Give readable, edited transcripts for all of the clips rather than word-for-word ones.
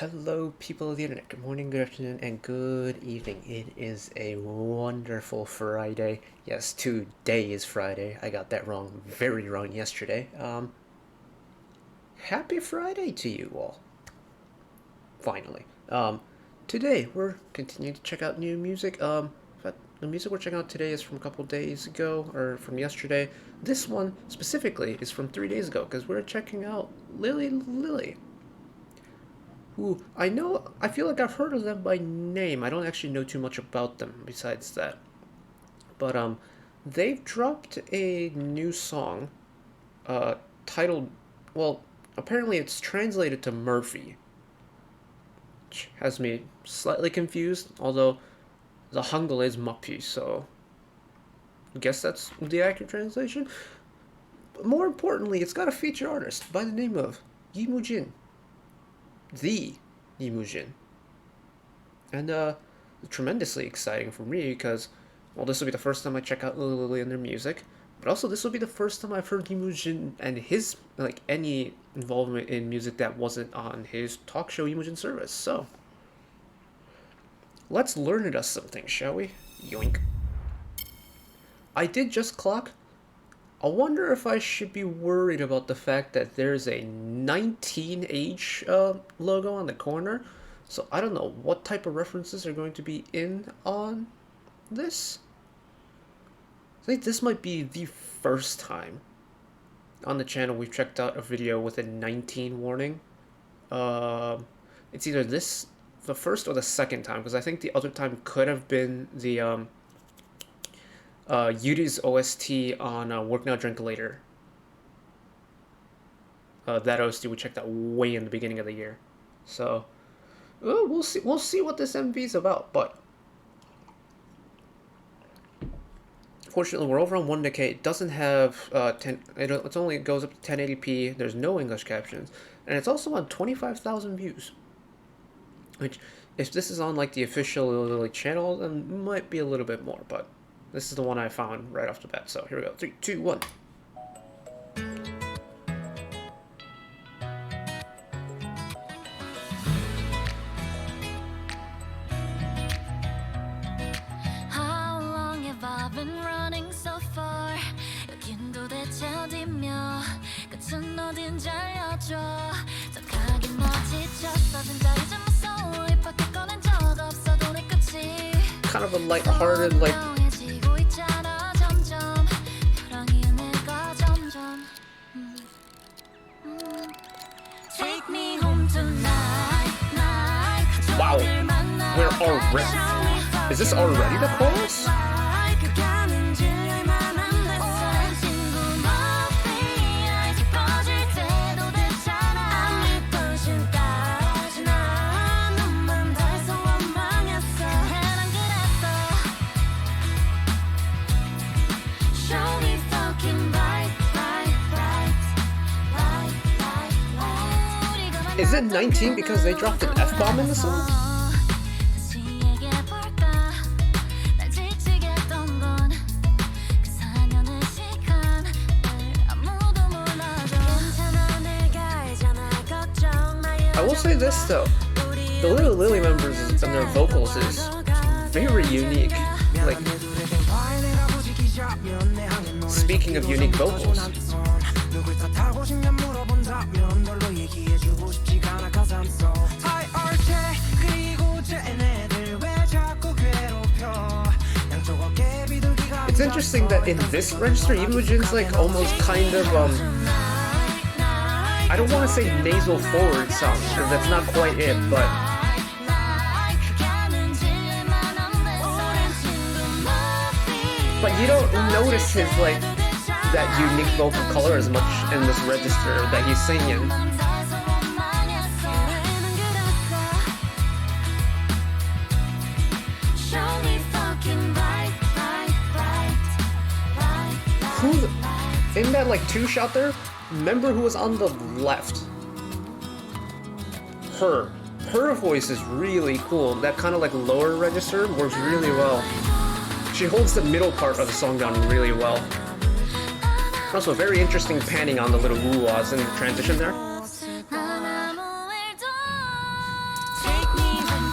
Hello, people of the internet. Good morning, good afternoon, and good evening. It is a wonderful Friday. Yes, today is Friday. I got that wrong, very wrong yesterday. Happy Friday to you all. Finally. Today we're continuing to check out new music. But the music we're checking out today is from a couple days ago, or from yesterday. This one specifically is from 3 days ago, because we're checking out 릴리릴리. Who I feel like I've heard of them by name. I don't actually know too much about them besides that. But they've dropped a new song, titled, well, apparently it's translated to Murphy, which has me slightly confused, although the Hangul is Mappi, so I guess that's the accurate translation. But more importantly, it's got a featured artist by the name of Mujin. The Mujin. And tremendously exciting for me because, well, this will be the first time I check out 릴lirirli and their music, but also this will be the first time I've heard Mujin and his, like, any involvement in music that wasn't on his talk show Mujin service. So let's learn it as something, shall we? Yoink. I did just clock. I wonder if I should be worried about the fact that there's a 19 age logo on the corner. So I don't know what type of references are going to be in on this. I think this might be the first time on the channel we've checked out a video with a 19 warning. It's either the first or the second time, because I think the other time could have been the Yuri's OST on Work Now Drink Later. That OST we checked out way in the beginning of the year. So we'll see what this MV is about, but fortunately we're over on 1K. It doesn't have it only goes up to 1080p. There's no English captions, and it's also on 25,000 views, which, if this is on like the official 릴lirirli channel, then might be a little bit more, but this is the one I found right off the bat. So here we go. 3, 2, 1. How long have I been running so far? 여긴 도대체 어디며 끝은 어딘지 알려줘. 더 가긴 뭐 지쳤어 진짜 이제 무서워 입 밖에 꺼낸 적 없어도 내 끝이 Kind of a light-hearted, like, wow, we're already, is this already the chorus? Is it 19 because they dropped an F-bomb in the song? I will say this though, the 릴리rirli members and their vocals is very unique. Like, speaking of unique vocals, it's interesting that in this register, Mujin's like almost kind of I don't want to say nasal forward sound, because that's not quite it, but you don't notice his like that unique vocal color as much in this register that he's singing. In that like 2 shot there, remember who was on the left? Her voice is really cool. That kind of like lower register works really well. She holds the middle part of the song down really well. Also, very interesting panning on the little woo-wahs in the transition there.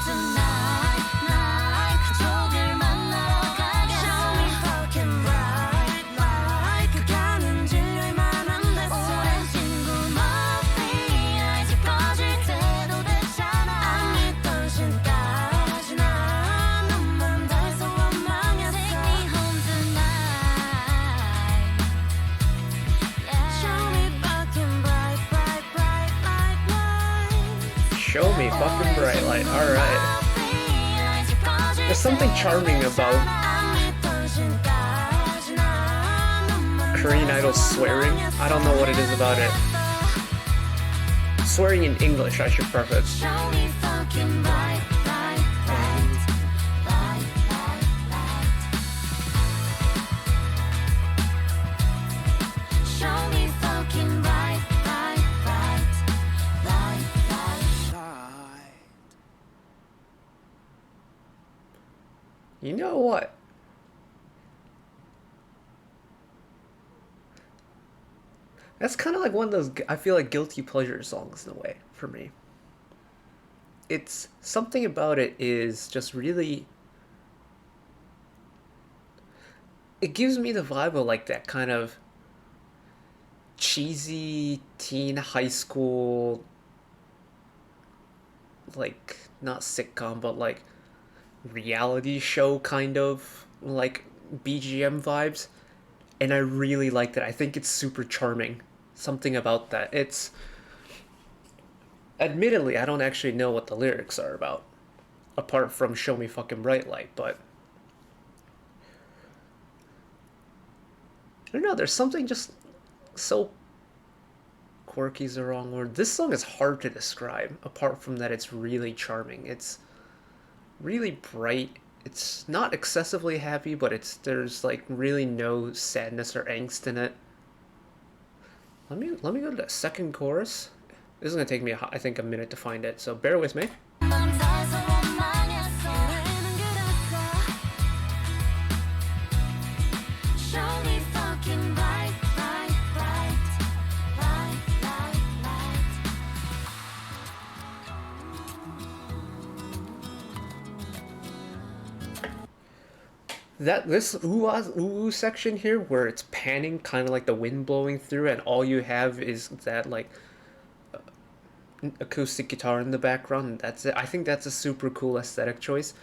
tonight, night. 그쪽을 만나러 가겠어. Show me fucking bright light. 그 가는 진료에 만한 됐어. 오랜 친구 머리에 이제 꺼질 때도 됐잖아. 안 믿던 신까지 난 너만 닮아서 원망했어. Take me home tonight. Show me fucking bright, bright, bright light, light. Show me fucking bright light. Alright. There's something charming about Korean idols swearing. I don't know what it is about it. Swearing in English, I should preface. Show me fucking bright, bright, bright, light, light, light. Show me fucking bright, bright, bright, light, light. You know what? That's kind of like one of those, I feel like, guilty pleasure songs in a way, for me. It's, something about it is just really, it gives me the vibe of like that kind of cheesy teen high school, like, not sitcom, but like reality show kind of like BGM vibes. And I really like that. I think it's super charming. Something about that. It's, admittedly, I don't actually know what the lyrics are about, apart from "Show me fucking bright light," but I don't know. There's something just so quirky is the wrong word. This song is hard to describe. Apart from that, it's really charming. It's really bright. It's not excessively happy, but there's like really no sadness or angst in it. Let me go to the second chorus. This is gonna take me, I think, a minute to find it, so bear with me. 넌 닮아서 원망했어. 노래는 그랬어. Show me fucking bright, bright, bright, light, light, light. This ooh section here, where it's panning, kind of like the wind blowing through, and all you have is that like acoustic guitar in the background, and that's it. I think that's a super cool aesthetic choice,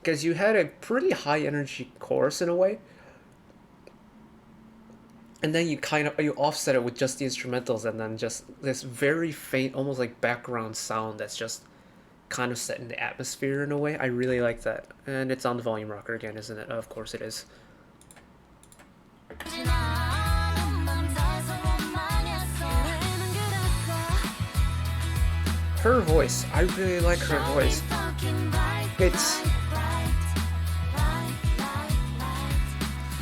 because you had a pretty high energy chorus in a way, and then you offset it with just the instrumentals, and then just this very faint, almost like background sound that's just kind of set in the atmosphere in a way. I really like that. And it's on the volume rocker again, isn't it? Of course it is. Her voice, I really like her voice.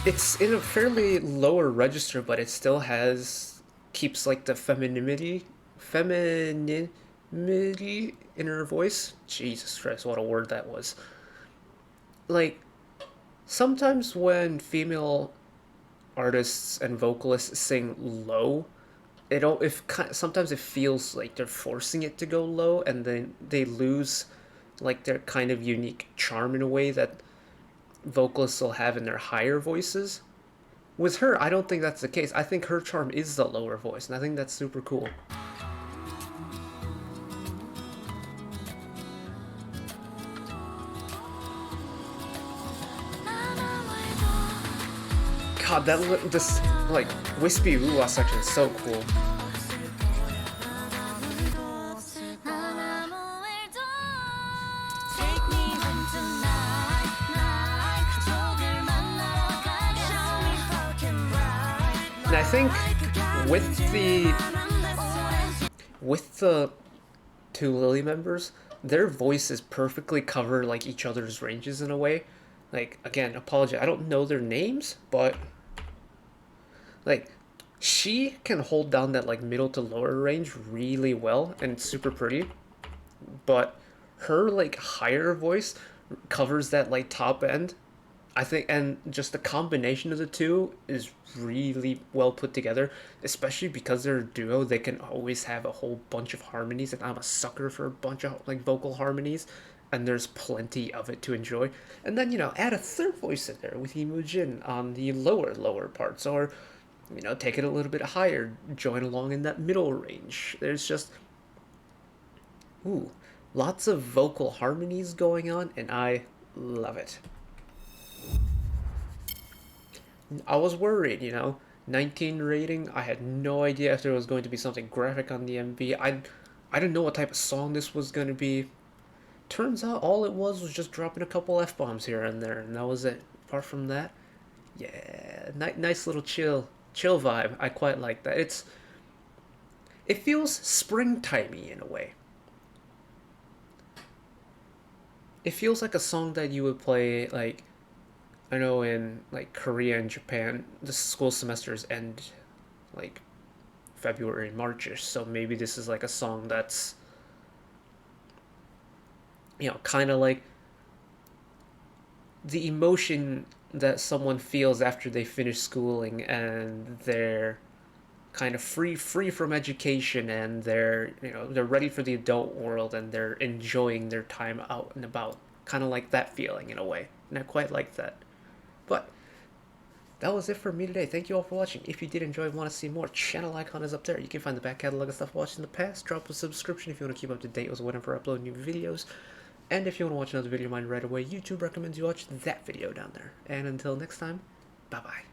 It's in a fairly lower register, but it still keeps like the femininity in her voice. Jesus Christ, what a word that was. Like, sometimes when female artists and vocalists sing low, sometimes it feels like they're forcing it to go low, and then they lose like their kind of unique charm in a way that vocalists will have in their higher voices. With her, I don't think that's the case. I think her charm is the lower voice, and I think that's super cool. God, this like wispy ooh section is so cool. And I think with the two lilli members, their voices perfectly cover like each other's ranges in a way. Like, again, apologize, I don't know their names, but like, she can hold down that like middle to lower range really well, and it's super pretty. But her like higher voice covers that like top end, I think, and just the combination of the two is really well put together, especially because they're a duo. They can always have a whole bunch of harmonies, and I'm a sucker for a bunch of like vocal harmonies, and there's plenty of it to enjoy. And then, add a third voice in there with the Mujin on the lower parts, or, take it a little bit higher, join along in that middle range. There's just, ooh, lots of vocal harmonies going on, and I love it. I was worried, 19 rating. I had no idea if there was going to be something graphic on the MV. I didn't know what type of song this was going to be. Turns out all it was just dropping a couple F-bombs here and there, and that was it. Apart from that, yeah, nice little chill vibe. I quite like that. It feels springtimey in a way. It feels like a song that you would play, like, I know in like Korea and Japan, the school semesters end like February, Marchish. So maybe this is like a song that's, kind of like the emotion that someone feels after they finish schooling and they're kind of free from education, and they're ready for the adult world, and they're enjoying their time out and about, kind of like that feeling in a way, and I quite like that. But that was it for me today. Thank you all for watching. If you did enjoy and want to see more, channel icon is up there. You can find the back catalog of stuff watched in the past. Drop a subscription if you want to keep up to date with whenever I upload new videos. And if you want to watch another video of mine right away, YouTube recommends you watch that video down there. And until next time, bye-bye.